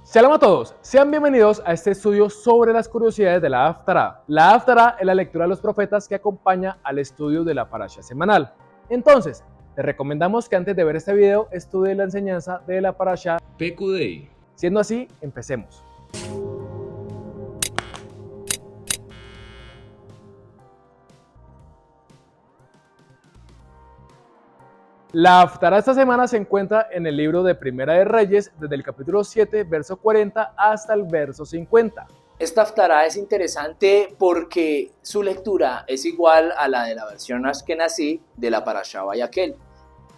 Shalom a todos, sean bienvenidos a este estudio sobre las curiosidades de la Haftará. La Haftará es la lectura de los profetas que acompaña al estudio de la parasha semanal. Entonces, te recomendamos que antes de ver este video estudie la enseñanza de la parasha Pekudei. Siendo así, empecemos. La Haftará esta semana se encuentra en el libro de Primera de Reyes, desde el capítulo 7, verso 40 hasta el verso 50. Esta Haftará es interesante porque su lectura es igual a la de la versión Ashkenazí de la Parashá Vayakhel,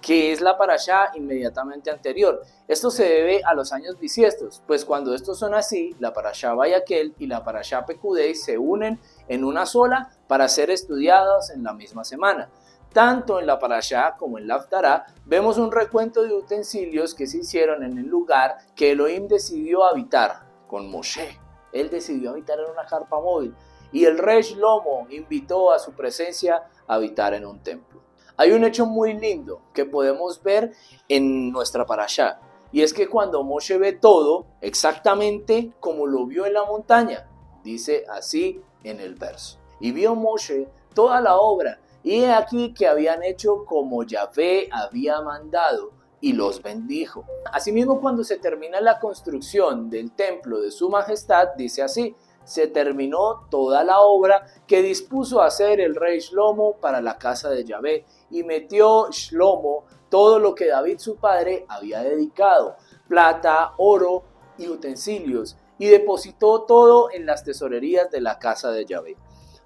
que es la Parashá inmediatamente anterior. Esto se debe a los años bisiestos, pues cuando estos son así, la Parashá Vayakhel y la Parashá Pekudei se unen en una sola para ser estudiadas en la misma semana. Tanto en la Parashá como en la Haftará vemos un recuento de utensilios que se hicieron en el lugar que Elohim decidió habitar con Moshe. Él decidió habitar en una carpa móvil y el rey Shlomo invitó a su presencia a habitar en un templo. Hay un hecho muy lindo que podemos ver en nuestra Parashá, y es que cuando Moshe ve todo exactamente como lo vio en la montaña, dice así en el verso: y vio Moshe toda la obra, y he aquí que habían hecho como Yahvé había mandado, y los bendijo. Asimismo, cuando se termina la construcción del templo de su majestad, dice así: se terminó toda la obra que dispuso hacer el rey Shlomo para la casa de Yahvé, y metió Shlomo todo lo que David su padre había dedicado, plata, oro y utensilios, y depositó todo en las tesorerías de la casa de Yahvé.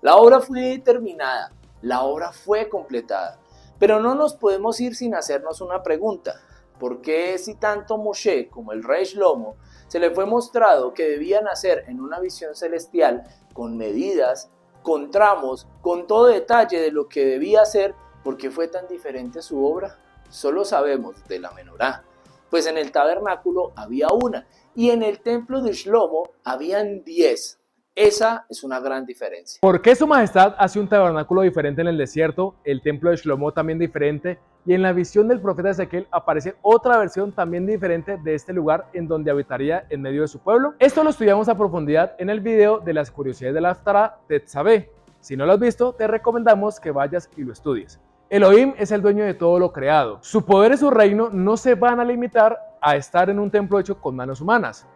La obra fue terminada, la obra fue completada. Pero no nos podemos ir sin hacernos una pregunta: ¿por qué si tanto Moshe como el rey Shlomo se le fue mostrado que debían hacer en una visión celestial, con medidas, con tramos, con todo detalle de lo que debía hacer, por qué fue tan diferente su obra? Solo sabemos de la menorá, pues en el tabernáculo había una y en el templo de Shlomo habían 10. Esa es una gran diferencia. ¿Por qué su majestad hace un tabernáculo diferente en el desierto, el templo de Shlomo también diferente, y en la visión del profeta Ezequiel aparece otra versión también diferente de este lugar en donde habitaría en medio de su pueblo? Esto lo estudiamos a profundidad en el video de las curiosidades de la Haftará Tetzaveh. Si no lo has visto, te recomendamos que vayas y lo estudies. Elohim es el dueño de todo lo creado. Su poder y su reino no se van a limitar a estar en un templo hecho con manos humanas.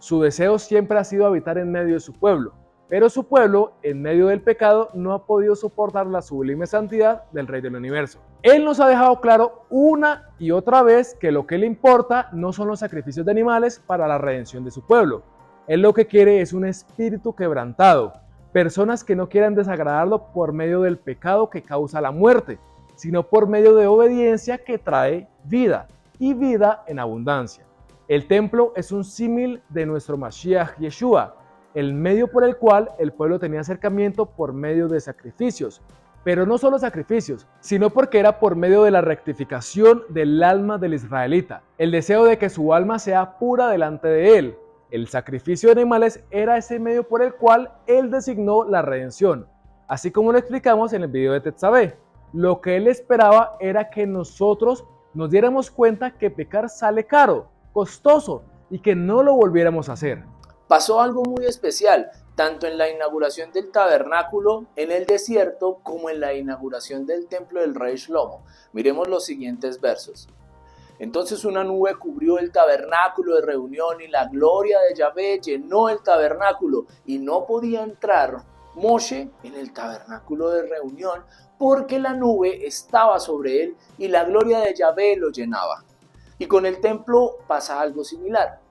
Su deseo siempre ha sido habitar en medio de su pueblo, pero su pueblo, en medio del pecado, no ha podido soportar la sublime santidad del Rey del Universo. Él nos ha dejado claro una y otra vez que lo que le importa no son los sacrificios de animales para la redención de su pueblo. Él lo que quiere es un espíritu quebrantado, personas que no quieran desagradarlo por medio del pecado que causa la muerte, sino por medio de obediencia que trae vida, y vida en abundancia. El templo es un símil de nuestro Mashiach Yeshua, el medio por el cual el pueblo tenía acercamiento por medio de sacrificios, pero no solo sacrificios, sino porque era por medio de la rectificación del alma del israelita, el deseo de que su alma sea pura delante de él. El sacrificio de animales era ese medio por el cual él designó la redención, así como lo explicamos en el video de Tetzaveh. Lo que él esperaba era que nosotros nos diéramos cuenta que pecar sale caro, costoso, y que no lo volviéramos a hacer. Pasó algo muy especial, tanto en la inauguración del tabernáculo en el desierto como en la inauguración del templo del rey Shlomo. Miremos los siguientes versos. Entonces una nube cubrió el tabernáculo de reunión y la gloria de Yahvé llenó el tabernáculo, y no podía entrar Moshe en el tabernáculo de reunión porque la nube estaba sobre él y la gloria de Yahvé lo llenaba. Y con el templo pasa algo similar.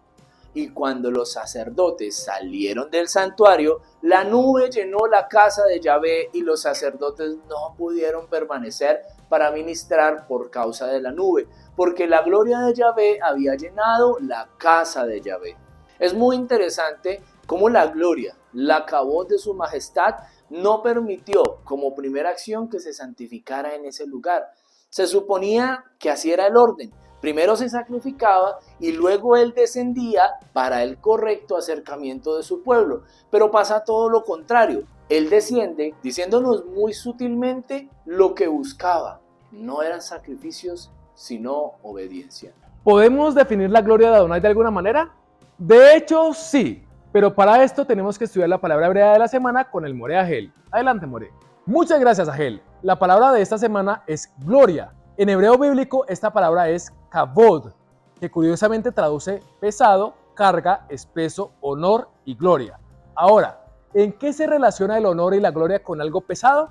Y cuando los sacerdotes salieron del santuario, la nube llenó la casa de Yahvé y los sacerdotes no pudieron permanecer para ministrar por causa de la nube, porque la gloria de Yahvé había llenado la casa de Yahvé. Es muy interesante cómo la gloria, la kabod de su majestad, no permitió como primera acción que se santificara en ese lugar. Se suponía que así era el orden. Primero se sacrificaba y luego él descendía para el correcto acercamiento de su pueblo. Pero pasa todo lo contrario. Él desciende diciéndonos muy sutilmente lo que buscaba. No eran sacrificios, sino obediencia. ¿Podemos definir la gloria de Adonai de alguna manera? De hecho, sí, pero para esto tenemos que estudiar la palabra hebrea de la semana con el More Agel. Adelante, More. Muchas gracias, Agel. La palabra de esta semana es gloria. En hebreo bíblico, esta palabra es kavod, que curiosamente traduce pesado, carga, espeso, honor y gloria. Ahora, ¿en qué se relaciona el honor y la gloria con algo pesado?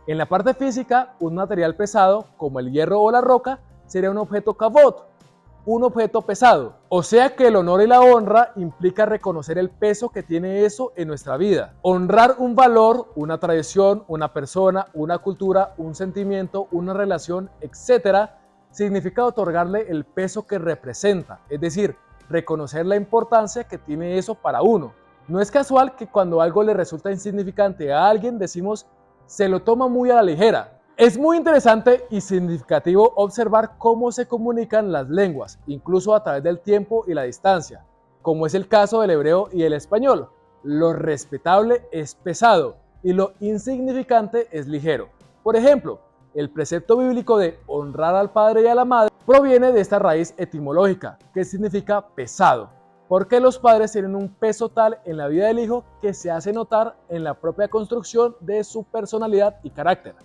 En la parte física, un material pesado, como el hierro o la roca, sería un objeto kavod, un objeto pesado. O sea que el honor y la honra implica reconocer el peso que tiene eso en nuestra vida. Honrar un valor, una tradición, una persona, una cultura, un sentimiento, una relación, etcétera, significa otorgarle el peso que representa, es decir, reconocer la importancia que tiene eso para uno. No es casual que cuando algo le resulta insignificante a alguien decimos se lo toma muy a la ligera. Es muy interesante y significativo observar cómo se comunican las lenguas, incluso a través del tiempo y la distancia, como es el caso del hebreo y el español. Lo respetable es pesado y lo insignificante es ligero. Por ejemplo, el precepto bíblico de honrar al padre y a la madre proviene de esta raíz etimológica, que significa pesado, porque los padres tienen un peso tal en la vida del hijo que se hace notar en la propia construcción de su personalidad y carácter.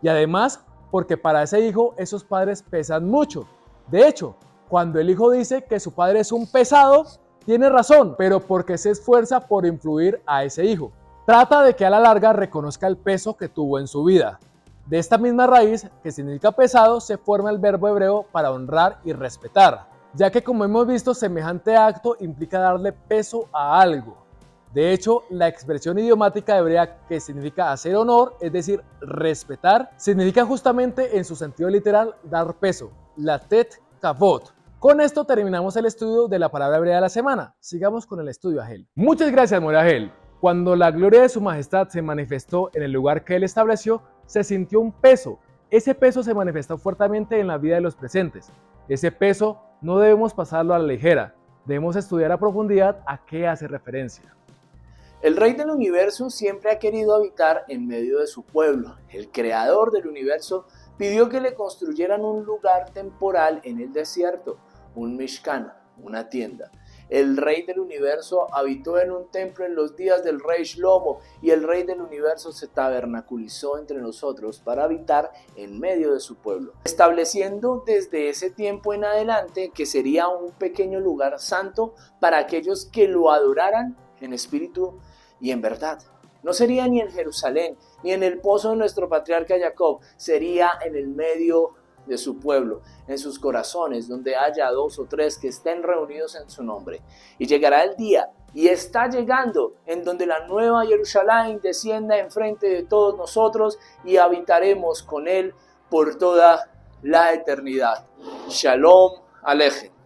Y además, porque para ese hijo esos padres pesan mucho. De hecho, cuando el hijo dice que su padre es un pesado, tiene razón, pero porque se esfuerza por influir a ese hijo. Trata de que a la larga reconozca el peso que tuvo en su vida. De esta misma raíz, que significa pesado, se forma el verbo hebreo para honrar y respetar, ya que como hemos visto, semejante acto implica darle peso a algo. De hecho, la expresión idiomática hebrea que significa hacer honor, es decir, respetar, significa justamente en su sentido literal dar peso, latet kavod. Con esto terminamos el estudio de la palabra hebrea de la semana. Sigamos con el estudio, Agel. Muchas gracias, More Agel. Cuando la gloria de su majestad se manifestó en el lugar que él estableció, se sintió un peso. Ese peso se manifestó fuertemente en la vida de los presentes. Ese peso no debemos pasarlo a la ligera. Debemos estudiar a profundidad a qué hace referencia. El Rey del Universo siempre ha querido habitar en medio de su pueblo. El creador del universo pidió que le construyeran un lugar temporal en el desierto, un Mishkan, una tienda. El Rey del Universo habitó en un templo en los días del Rey Shlomo y el Rey del Universo se tabernaculizó entre nosotros para habitar en medio de su pueblo, estableciendo desde ese tiempo en adelante que sería un pequeño lugar santo para aquellos que lo adoraran en espíritu y en verdad. No sería ni en Jerusalén, ni en el pozo de nuestro patriarca Jacob, sería en el medio de su pueblo, en sus corazones, donde haya 2 o 3 que estén reunidos en su nombre. Y llegará el día, y está llegando, en donde la nueva Jerusalén descienda enfrente de todos nosotros y habitaremos con él por toda la eternidad. Shalom Alejem.